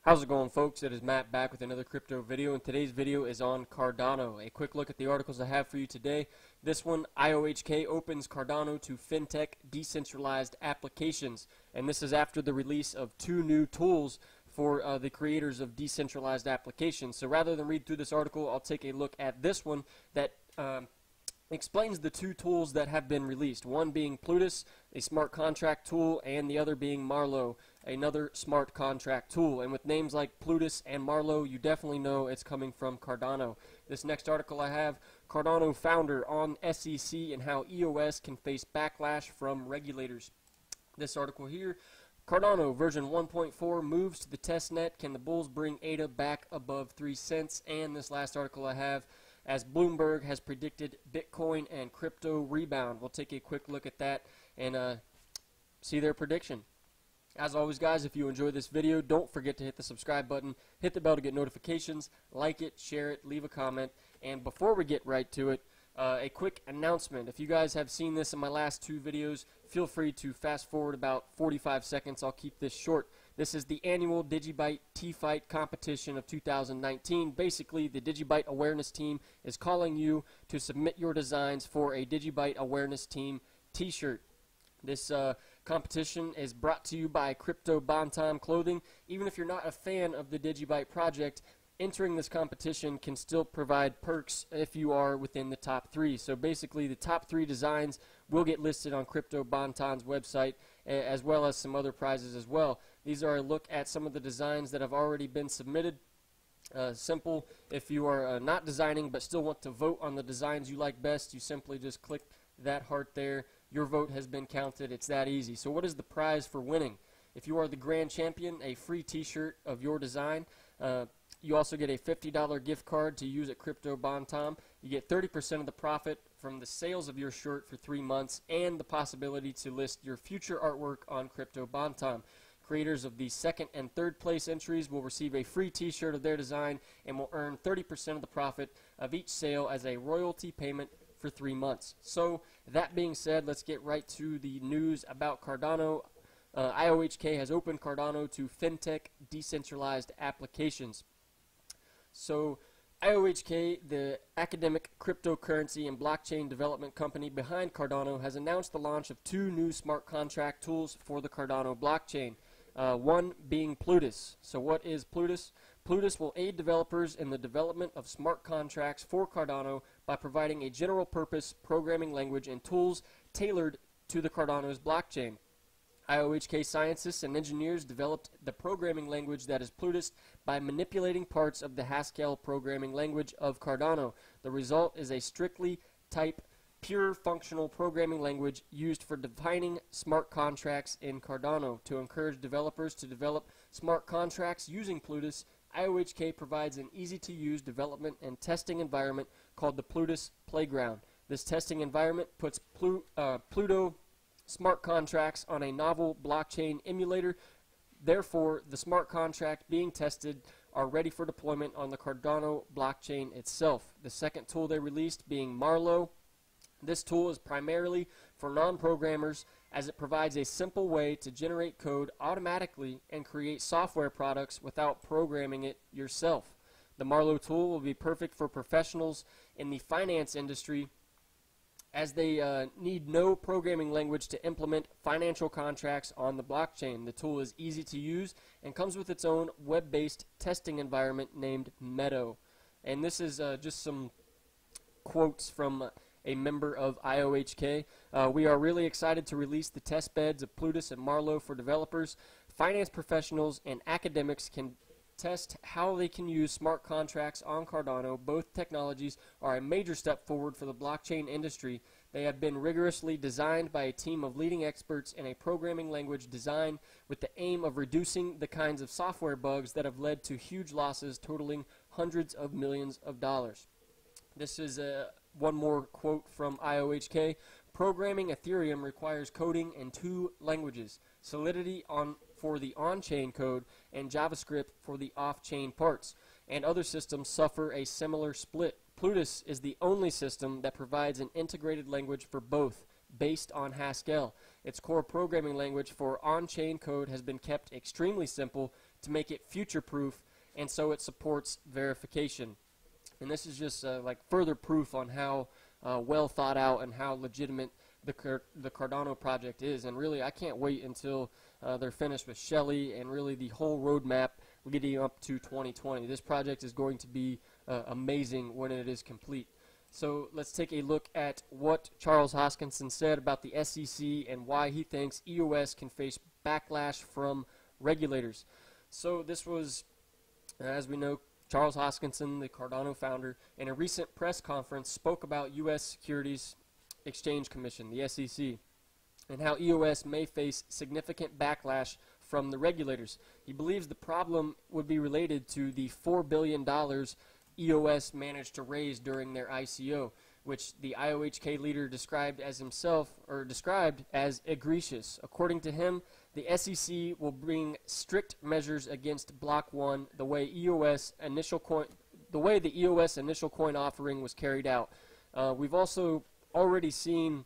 How's it going, folks? It is Matt back with another crypto video, and today's video is on Cardano. A quick look at the articles I have for you today. This one, IOHK opens Cardano to Fintech decentralized applications, and this is after the release of two new tools for the creators of decentralized applications. So rather than read through this article, I'll take a look at this one that explains the two tools that have been released, one being Plutus, a smart contract tool, and the other being Marlow, another smart contract tool. And with names like Plutus and Marlowe, you definitely know it's coming from Cardano. This next article I have, Cardano founder on SEC and how EOS can face backlash from regulators. This article here, Cardano version 1.4 moves to the testnet. Can the bulls bring ADA back above 3 cents? And this last article I have, as Bloomberg has predicted Bitcoin and crypto rebound. We'll take a quick look at that and see their prediction. As always, guys, if you enjoy this video, don't forget to hit the subscribe button, hit the bell to get notifications, like it, share it, leave a comment. And before we get right to it, a quick announcement. If you guys have seen this in my last two videos, feel free to fast forward about 45 seconds. I'll keep this short. This is the annual DigiBite T-Fight competition of 2019. Basically, the DigiBite awareness team is calling you to submit your designs for a DigiBite awareness team T-shirt. This competition is brought to you by Crypto Bonton Clothing. Even if you're not a fan of the DigiBite project, entering this competition can still provide perks if you are within the top 3. So basically, the top 3 designs will get listed on Crypto Bonton's website, as well as some other prizes as well. These are a look at some of the designs that have already been submitted. Simple. If you are not designing but still want to vote on the designs you like best, you simply just click that heart there. Your vote has been counted. It's that easy. So what is the prize for winning? If you are the grand champion, a free t-shirt of your design. You also get a $50 gift card to use at Crypto Bonton. You get 30% of the profit from the sales of your shirt for 3 months and the possibility to list your future artwork on Crypto Bonton. Creators of the second and third place entries will receive a free t-shirt of their design and will earn 30% of the profit of each sale as a royalty payment for 3 months. So that being said, let's get right to the news about Cardano. IOHK has opened Cardano to Fintech decentralized applications. So IOHK, the academic cryptocurrency and blockchain development company behind Cardano, has announced the launch of 2 new smart contract tools for the Cardano blockchain. One being Plutus. So what is Plutus? Plutus will aid developers in the development of smart contracts for Cardano by providing a general purpose programming language and tools tailored to the Cardano's blockchain. IOHK scientists and engineers developed the programming language that is Plutus by manipulating parts of the Haskell programming language of Cardano. The result is a strictly type, pure functional programming language used for defining smart contracts in Cardano. To encourage developers to develop smart contracts using Plutus, IOHK provides an easy-to-use development and testing environment called the Plutus Playground. This testing environment puts Pluto smart contracts on a novel blockchain emulator. Therefore, the smart contract being tested are ready for deployment on the Cardano blockchain itself. The second tool they released being Marlow. This tool is primarily for non-programmers, as it provides a simple way to generate code automatically and create software products without programming it yourself. The Marlow tool will be perfect for professionals in the finance industry, as they need no programming language to implement financial contracts on the blockchain. The tool is easy to use and comes with its own web-based testing environment named Meadow. And this is just some quotes from a member of IOHK. We are really excited to release the test beds of Plutus and Marlow for developers. Finance professionals and academics can test how they can use smart contracts on Cardano. Both technologies are a major step forward for the blockchain industry. They have been rigorously designed by a team of leading experts in a programming language design with the aim of reducing the kinds of software bugs that have led to huge losses totaling hundreds of millions of dollars. This is one more quote from IOHK. Programming Ethereum requires coding in 2 languages, Solidity for the on-chain code and JavaScript for the off-chain parts, and other systems suffer a similar split. Plutus is the only system that provides an integrated language for both. based on Haskell. Its core programming language for on-chain code has been kept extremely simple to make it future-proof, and so it supports verification. And this is just like further proof on how well thought out and how legitimate the Cardano project is. And really, I can't wait until they're finished with Shelley and really the whole roadmap leading up to 2020. This project is going to be amazing when it is complete. So let's take a look at what Charles Hoskinson said about the SEC and why he thinks EOS can face backlash from regulators. So this was, as we know, Charles Hoskinson, the Cardano founder, in a recent press conference spoke about U.S. Securities Exchange Commission, the SEC, and how EOS may face significant backlash from the regulators. He believes the problem would be related to the $4 billion EOS managed to raise during their ICO, which the IOHK leader described as egregious. According to him, the SEC will bring strict measures against Block 1 the way the EOS initial coin offering was carried out. We've also already seen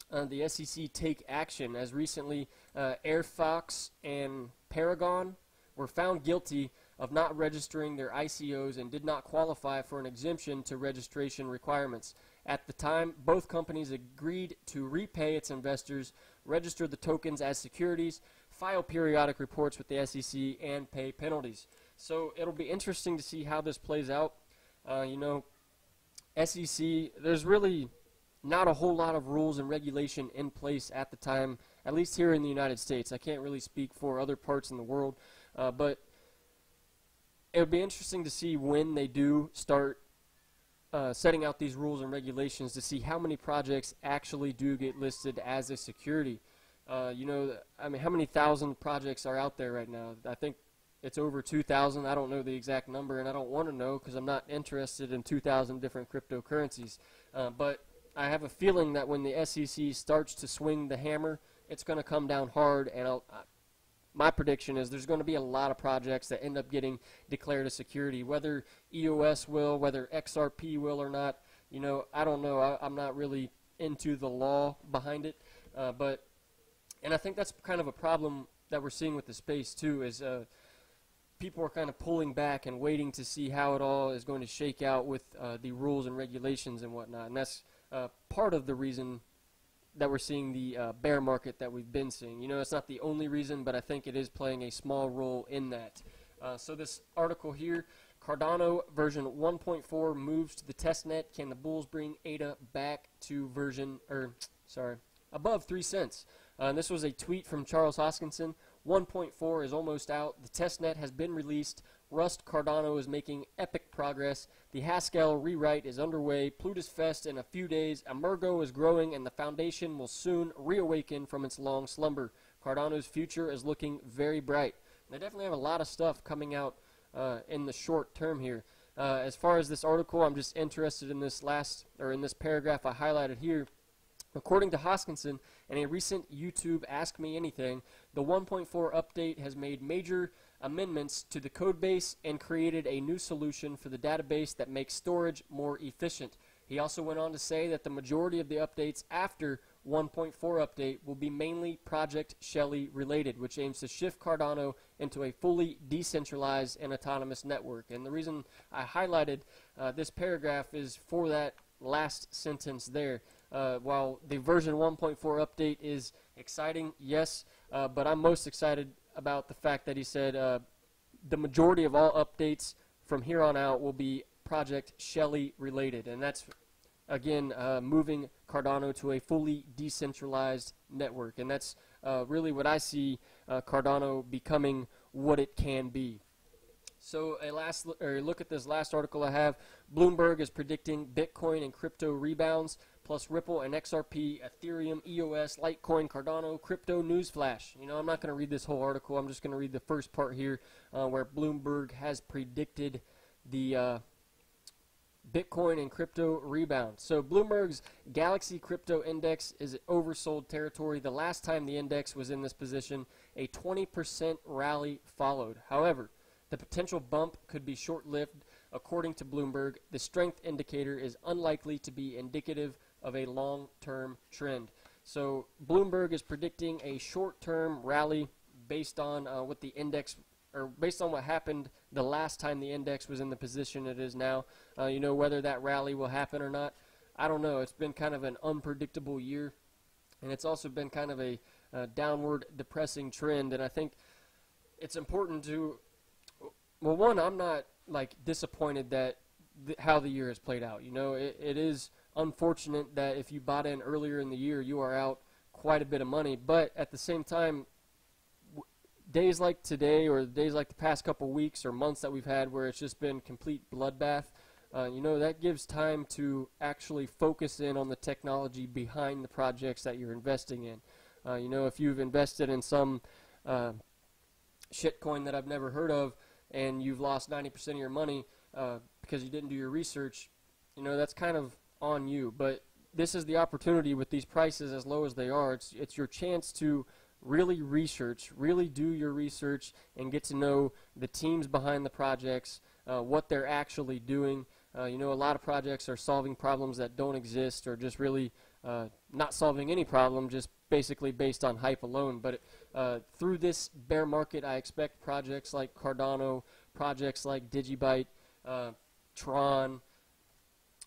the SEC take action, as recently Airfox and Paragon were found guilty of not registering their ICOs and did not qualify for an exemption to registration requirements. At the time, both companies agreed to repay its investors, register the tokens as securities, file periodic reports with the SEC, and pay penalties. So it'll be interesting to see how this plays out. You know, SEC, there's really not a whole lot of rules and regulation in place at the time, at least here in the United States. I can't really speak for other parts in the world, but it would be interesting to see when they do start setting out these rules and regulations to see how many projects actually do get listed as a security. You know, I mean, how many thousand projects are out there right now? I think it's over 2,000. I don't know the exact number, and I don't want to know because I'm not interested in 2,000 different cryptocurrencies. But I have a feeling that when the SEC starts to swing the hammer, it's going to come down hard, and my prediction is there's going to be a lot of projects that end up getting declared a security. Whether EOS will, whether XRP will or not, you know, I don't know. I'm not really into the law behind it, and I think that's kind of a problem that we're seeing with the space too, is people are kind of pulling back and waiting to see how it all is going to shake out with the rules and regulations and whatnot, and that's part of the reason that we're seeing the bear market that we've been seeing. You know, it's not the only reason, but I think it is playing a small role in that. So this article here, Cardano version 1.4 moves to the testnet. Can the bulls bring ADA back to above 3 cents? This was a tweet from Charles Hoskinson. 1.4 is almost out. The testnet has been released. Rust Cardano is making epic progress. The Haskell rewrite is underway. Plutus Fest in a few days. Emergo is growing, and the foundation will soon reawaken from its long slumber. Cardano's future is looking very bright. They definitely have a lot of stuff coming out in the short term here. As far as this article, I'm just interested in this this paragraph I highlighted here. According to Hoskinson, in a recent YouTube Ask Me Anything, the 1.4 update has made major amendments to the codebase and created a new solution for the database that makes storage more efficient. He also went on to say that the majority of the updates after 1.4 update will be mainly Project Shelley related, which aims to shift Cardano into a fully decentralized and autonomous network. And the reason I highlighted this paragraph is for that last sentence there. While the version 1.4 update is exciting, yes, but I'm most excited about the fact that he said the majority of all updates from here on out will be Project Shelley related, and that's again moving Cardano to a fully decentralized network, and that's really what I see Cardano becoming what it can be. So a look at this last article I have. Bloomberg is predicting Bitcoin and crypto rebounds, plus Ripple and XRP, Ethereum, EOS, Litecoin, Cardano, crypto newsflash. You know, I'm not going to read this whole article. I'm just going to read the first part here where Bloomberg has predicted the Bitcoin and crypto rebound. So Bloomberg's Galaxy Crypto Index is oversold territory. The last time the index was in this position, a 20% rally followed. However, the potential bump could be short-lived. According to Bloomberg, the strength indicator is unlikely to be indicative of a long-term trend. So Bloomberg is predicting a short-term rally based on what the index, or based on what happened the last time the index was in the position it is now. You know, whether that rally will happen or not, I don't know. It's been kind of an unpredictable year, and it's also been kind of a downward depressing trend. And I think it's important to, well, one, I'm not like disappointed that how the year has played out. You know, it is unfortunate that if you bought in earlier in the year, you are out quite a bit of money. But at the same time, days like today, or days like the past couple weeks or months that we've had where it's just been complete bloodbath, you know, that gives time to actually focus in on the technology behind the projects that you're investing in. You know, if you've invested in some shitcoin that I've never heard of and you've lost 90% of your money because you didn't do your research, you know, that's kind of on you. But this is the opportunity with these prices as low as they are. It's your chance to really research, really do your research, and get to know the teams behind the projects, what they're actually doing. You know, a lot of projects are solving problems that don't exist, or just really not solving any problem, just basically based on hype alone. But through this bear market, I expect projects like Cardano, projects like DigiBite, Tron,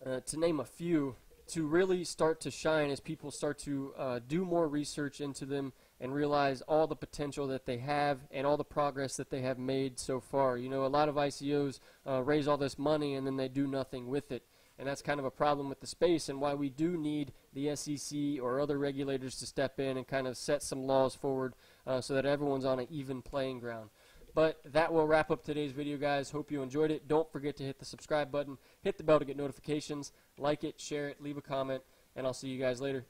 to name a few, to really start to shine as people start to do more research into them and realize all the potential that they have and all the progress that they have made so far. You know, a lot of ICOs raise all this money and then they do nothing with it. And that's kind of a problem with the space, and why we do need the SEC or other regulators to step in and kind of set some laws forward so that everyone's on an even playing ground. But that will wrap up today's video, guys. Hope you enjoyed it. Don't forget to hit the subscribe button, hit the bell to get notifications, like it, share it, leave a comment, and I'll see you guys later.